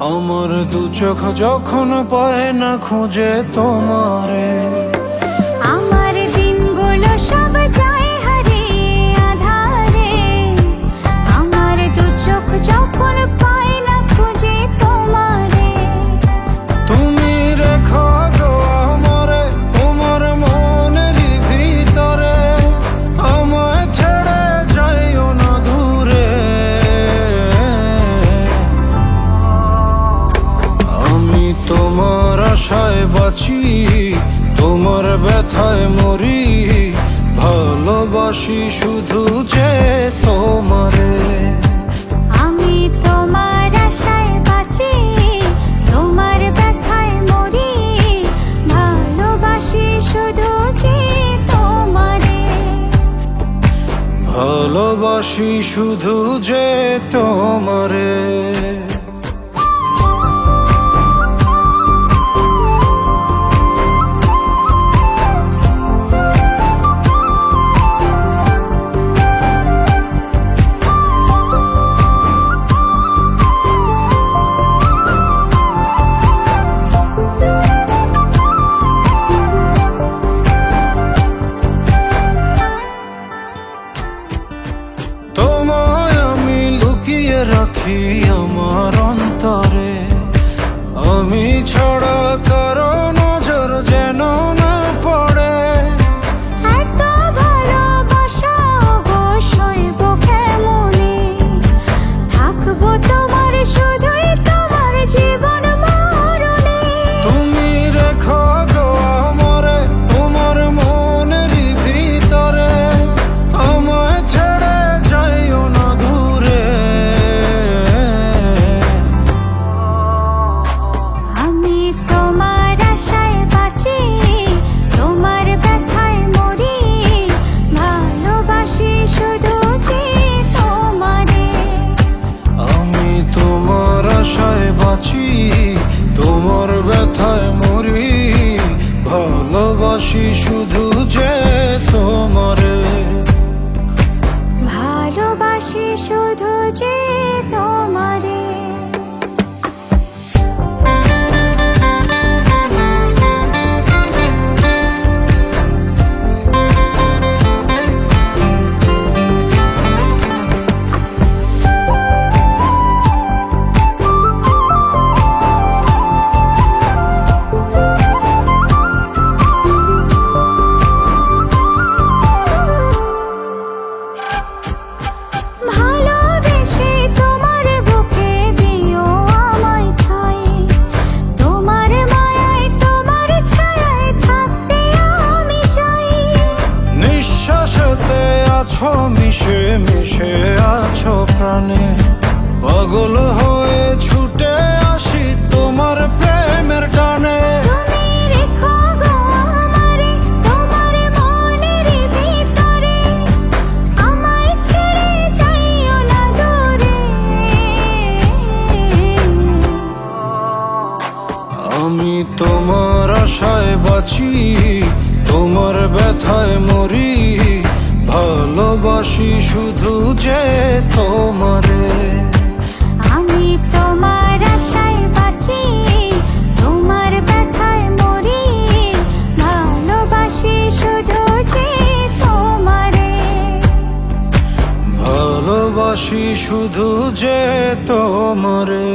আমার দু চোখ যখন পায় না খুঁজে তোমারে, আমার দিনগুলো সব যায় হারিয়ে আঁধারে। আমার দু চোখ যখন পায় না খুঁজে তোমারে, তুমি রেখো গো আমারে তোমার মনেরই ভিতরে, আমায় ছেড়ে যাইও না দূরে। আমি তোমার আশায় বাঁচি, তোমার ব্যথায় মরি, ভালোবাসি শুধু যে তোমারে। আমি তোমার আশায় বাঁচি, তোমার ব্যথায় মরি, ভালোবাসি শুধু যে তোমারে। ভালোবাসি শুধু যে তোমারে। তোমায় আমি লুকিয়ে রাখি আমার অন্তরে, আমি ছাড়া কারো নজর যেন না পড়ে। এত ভালোবাসা অবশ্যই বুকে মনে, থাকবো তোমার শুধুই তোমার জীবন মরণে। তুমি রেখো গো আমারে তোমার মনেরই ভিতরে, আমায় ছেড়ে যাইও না দূরে। আমি তোমার আশায় বাঁচি, তোমার ব্যথায় মরি, ভালোবাসি শুধু যে তোমারে। আমি তোমার আশায় বাঁচি, তোমার ব্যথায় মরি, ভালোবাসি শুধু যে তোমারে। ভালোবাসি শুধু যে তোমারে। ভালোবেসে তোমার বুকে দিও আমায় ঠাঁই, তোমার মায়ায় তোমার ছায়ায় থাকতে আমি চাই। নিঃশ্বাসেতে আছো মিশে মিশে আছো প্রাণে, পাগল হয়ে ছুটে আসি তোমার প্রেমের টানে। তুমি রেখো গো আমারে তোমার মনেরই ভিতরে, আমায় ছেড়ে যাইও না দূরে। আমি তোমার আশায় বাঁচি, তোমার ব্যথায় মরি, ভালোবাসি শুধু যে তোমারে। আমি তোমার আশায় বাঁচি, তোমার ব্যথায় মরি, ভালোবাসি শুধু যে তোমারে। ভালোবাসি শুধু যে তোমারে।